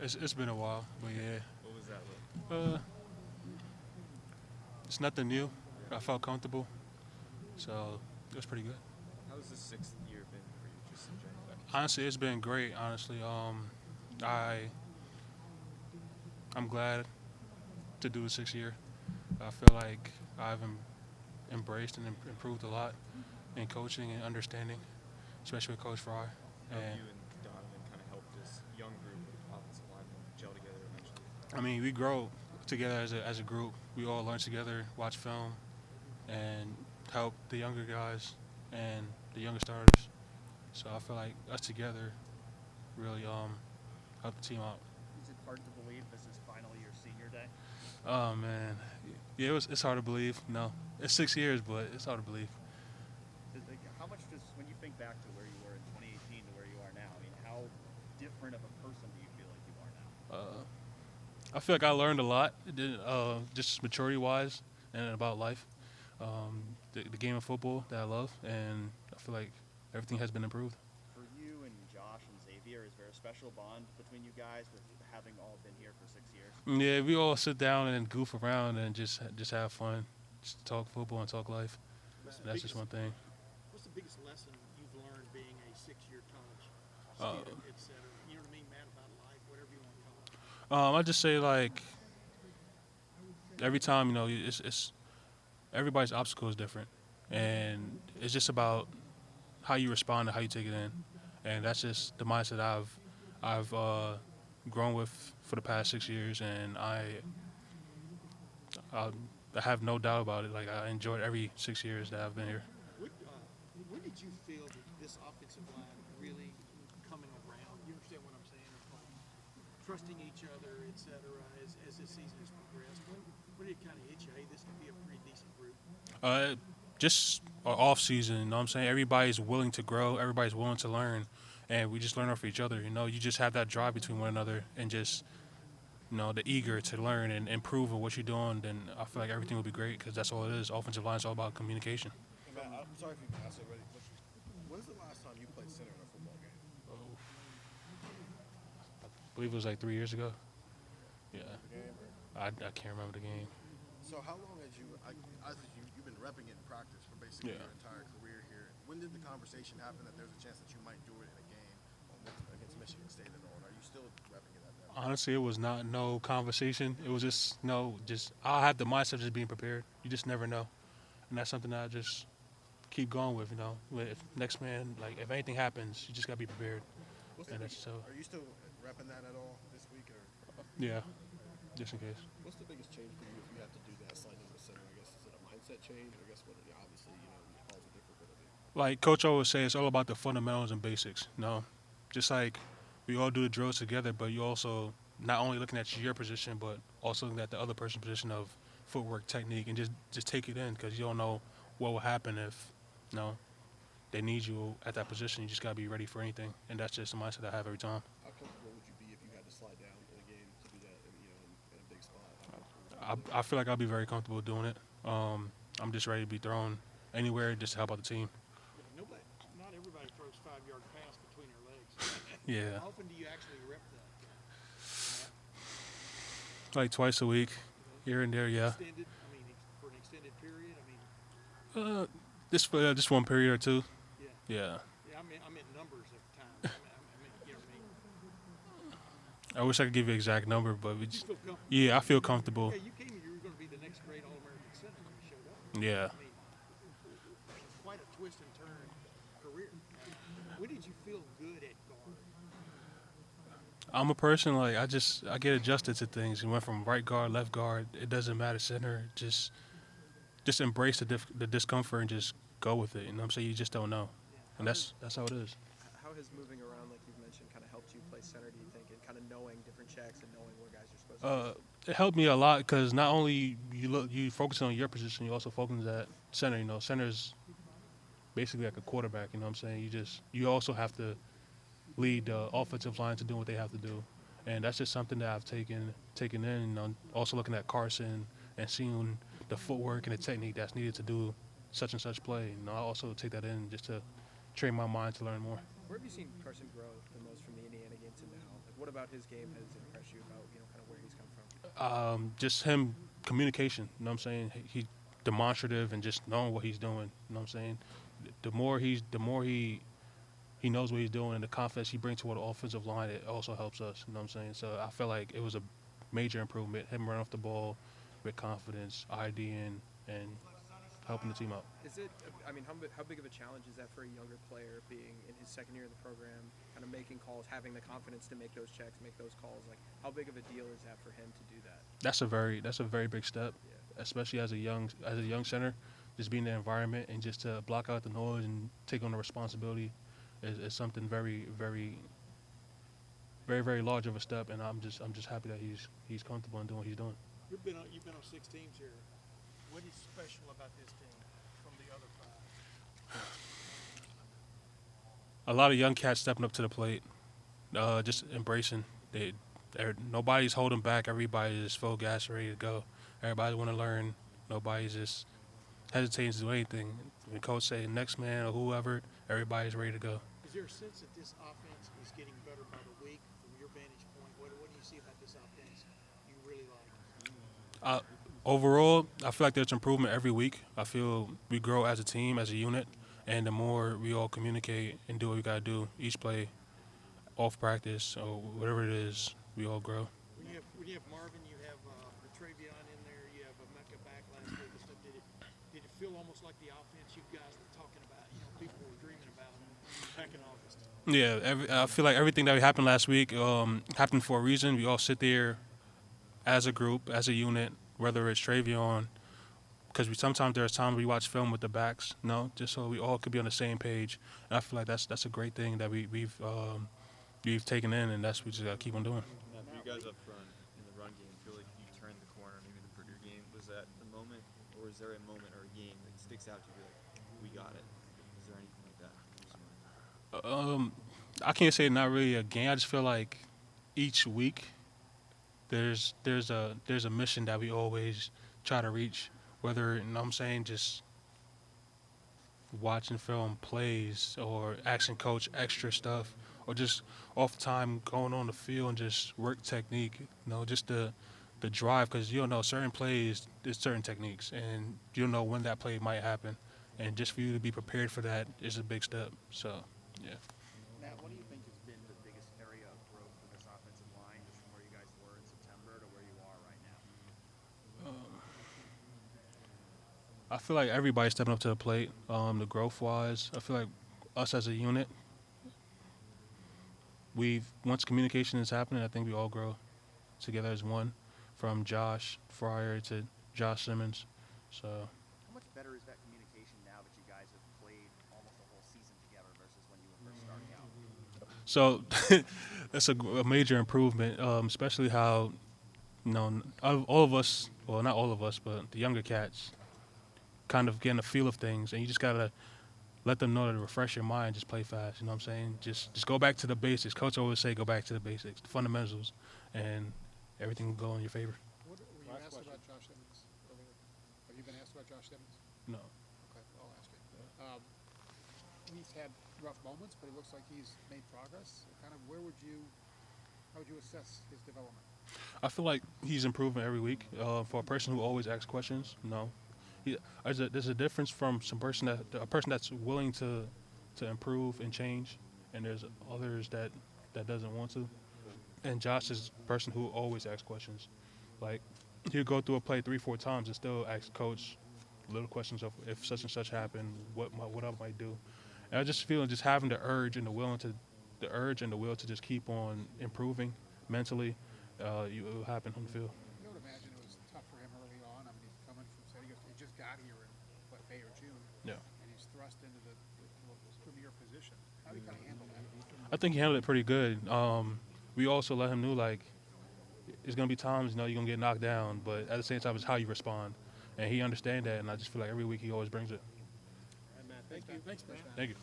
It's been a while, but yeah, What was that like? uh, it's nothing new. I felt comfortable, so it was pretty good. How's the sixth year been for you, just in general? Honestly, it's been great. Honestly, I I'm glad to do the 6 year. I feel like I've embraced and improved a lot in coaching and understanding, especially with Coach Fry. How have And you and Donovan kind of helped this young group of offensive linemen gel together eventually? I mean, we grow together as a group. We all learn together, watch film, and help the younger guys and the younger starters. So I feel like us together really help the team out. Is it hard to believe this is finally your senior day? Oh man, yeah, it's hard to believe. No, it's 6 years, but it's hard to believe. How much does, when you think back to where you were in 2018 to where you are now, I mean, how different of a person do you feel like you are now? I feel like I learned a lot, just maturity wise and about life, the game of football that I love, and I feel like everything has been improved. For you and Josh and Xavier, is there a special bond between you guys with having all been here for 6 years? Yeah, we all sit down and goof around and just have fun, just talk football and talk life. And that's just one thing. What's the biggest lesson you've learned being a six-year college Uh, student, et cetera? You know what I mean, man, about life, whatever you want to call it. I just say like every time it's everybody's obstacle is different, and it's just about how you respond and how you take it in, and that's just the mindset I've grown with for the past 6 years, and I I have no doubt about it. Like I enjoyed every 6 years that I've been here. When did you feel that this offensive line really coming around? You understand what I'm saying? It's like trusting each other, et cetera, as this season has progressed. When did it kind of hit you? Hey, this could be a pretty decent group. Just off season, you know what I'm saying? Everybody's willing to grow, everybody's willing to learn, and we just learn off each other. You just have that drive between one another, and just the eager to learn and improve on what you're doing. Then I feel like everything will be great because that's all it is. Offensive line is all about communication. Hey, Matt, I'm sorry if you can ask it, but when's the last time you played center in a football game? I believe it was like 3 years ago. Yeah, Game? I can't remember the game. So how long had you? I think you've been repping it in practice for basically Yeah. your entire career here. When did the conversation happen that there's a chance that you might do it in a game against Michigan State and all? Are you still repping it at that? Honestly, it was not no conversation. It was just no, just I have the mindset of just being prepared. You just never know, and that's something that I just keep going with. If next man, like if anything happens, you just gotta be prepared. And that's so Are you still repping that at all this week, or yeah, just in case. what's the biggest change for you if you have to do that slide into center? I guess is it a mindset change? I guess obviously calls are different, but Like Coach always say, it's all about the fundamentals and basics. Just like we all do the drills together, but you also not only looking at your position, but also looking at the other person's position of footwork, technique, and just take it in because you don't know what will happen if they need you at that position. You just gotta be ready for anything, and that's just the mindset I have every time. how comfortable would you be if you had to slide down in a game to do that? In a big spot. I feel like I'll be very comfortable doing it. I'm just ready to be thrown anywhere just to help out the team. Not everybody throws 5-yard pass between their legs. Yeah, How often do you actually rep that? like twice a week, here and there. Yeah, Extended? I mean, for an extended period? I mean, just one period or two. yeah. Yeah. Yeah, I meant numbers of times. I mean, you know what I mean? I wish I could give you an exact number, but we You just, feel comfortable? yeah, I feel comfortable. Yeah, you came here, you were going to be the next great All-American center when you showed up. Yeah. I mean, quite a twist and turn career. When did you feel good at guard? I'm a person like I get adjusted to things. You went from right guard, left guard. It doesn't matter center. Just embrace the discomfort and just go with it. You know what I'm saying? You just don't know, and that's how it is. How has moving around, like you've mentioned, kind of helped you play center, do you think, and kind of knowing different checks and knowing where guys are supposed to be? It helped me a lot because not only you focus on your position, you also focus at center. Center is basically like a quarterback. You know what I'm saying? You also have to lead the offensive line to do what they have to do, and that's just something that I've taken in. Also looking at Carson and seeing the footwork and the technique that's needed to do such and such play. I also take that in just to train my mind to learn more. Where have you seen Carson grow the most from the Indiana game to now? Like, What about his game has impressed you about kind of where he's come from? Just him communication. You know what I'm saying? He demonstrative and just knowing what he's doing. You know what I'm saying? The more he knows what he's doing and the confidence he brings toward the offensive line, it also helps us. You know what I'm saying? So I feel like it was a major improvement. Him running off the ball with confidence, IDing, and helping the team out. Is it? I mean, how big of a challenge is that for a younger player being in his second year of the program, kind of making calls, having the confidence to make those checks, make those calls? Like, how big of a deal is that for him to do that? That's a very big step, especially as a young center. Just being in the environment and just to block out the noise and take on the responsibility is something very, very, very, very large of a step. And I'm just happy that he's comfortable in doing what he's doing. You've been on 6 teams here. What is special about this team from the other 5? A lot of young cats stepping up to the plate, just embracing. Nobody's holding back. Everybody's just full gas, ready to go. Everybody want to learn. Nobody's just hesitating to do anything. When coach say next man or whoever, everybody's ready to go. Is there a sense that this offense is getting better by the week from your vantage point? What do you see about this offense you really like? Overall, I feel like there's improvement every week. I feel we grow as a team, as a unit, and the more we all communicate and do what we got to do, each play, off practice, or whatever it is, we all grow. When you have Marvin, you have Travion in there, you have Mecca back last week and stuff. Did it feel almost like the offense you guys were talking about, people were dreaming about back in August? Yeah, I feel like everything that happened last week happened for a reason. We all sit there as a group, as a unit, whether it's Travion, because sometimes there's times we watch film with the backs, just so we all could be on the same page. And I feel like that's a great thing that we've taken in, and we just got to keep on doing. Now, for you guys up front in the run game, feel like you turned the corner, maybe the Purdue game. Was that the moment, or is there a moment or a game that sticks out to you like, we got it? Is there anything like that? I can't say not really a game. I just feel like each week there's a mission that we always try to reach, whether I'm saying just watching film plays or asking coach extra stuff or just off time going on the field and just work technique, just the drive, because certain plays there's certain techniques and you don't know when that play might happen, and just for you to be prepared for that is a big step. So yeah. Matt, what do you think has been the biggest area of growth for this offensive line, just from where you guys were in September to where you are right now? I feel like everybody's stepping up to the plate. The growth-wise, I feel like us as a unit, once communication is happening, I think we all grow together as one, from Josh Fryer to Josh Simmons. So How much better is that communication now that you guys have played almost a whole season together versus when you were first starting out? So that's a major improvement, especially how, all of us, well, not all of us, but the younger cats kind of getting a feel of things, and you just got to let them know to refresh your mind, just play fast, you know what I'm saying? Just go back to the basics. Coach always say go back to the basics, the fundamentals, and everything will go in your favor. Were you asked about Josh Simmons earlier? Have you been asked about Josh Simmons? No. Okay, I'll ask it. He's had rough moments, but it looks like he's made progress. Kind of how would you assess his development? I feel like he's improving every week. For a person who always asks questions, no. There's a difference from a person that's willing to improve and change, and there's others that doesn't want to. And Josh is a person who always asks questions. Like, he'll go through a play 3-4 times and still ask coach little questions of if such and such happened, what I might do. And I just feel just having the urge and the will to just keep on improving mentally, it will happen on the field. You would imagine it was tough for him early on. I mean, he's coming from he just got here in May or June. Yeah. And he's thrust into the premier position. How do you kind of handle that? I think he handled it pretty good. We also let him know, like, it's going to be times, you're going to get knocked down, but at the same time, it's how you respond. And he understands that, and I just feel like every week he always brings it. Thank you. Thanks, man. Thank you.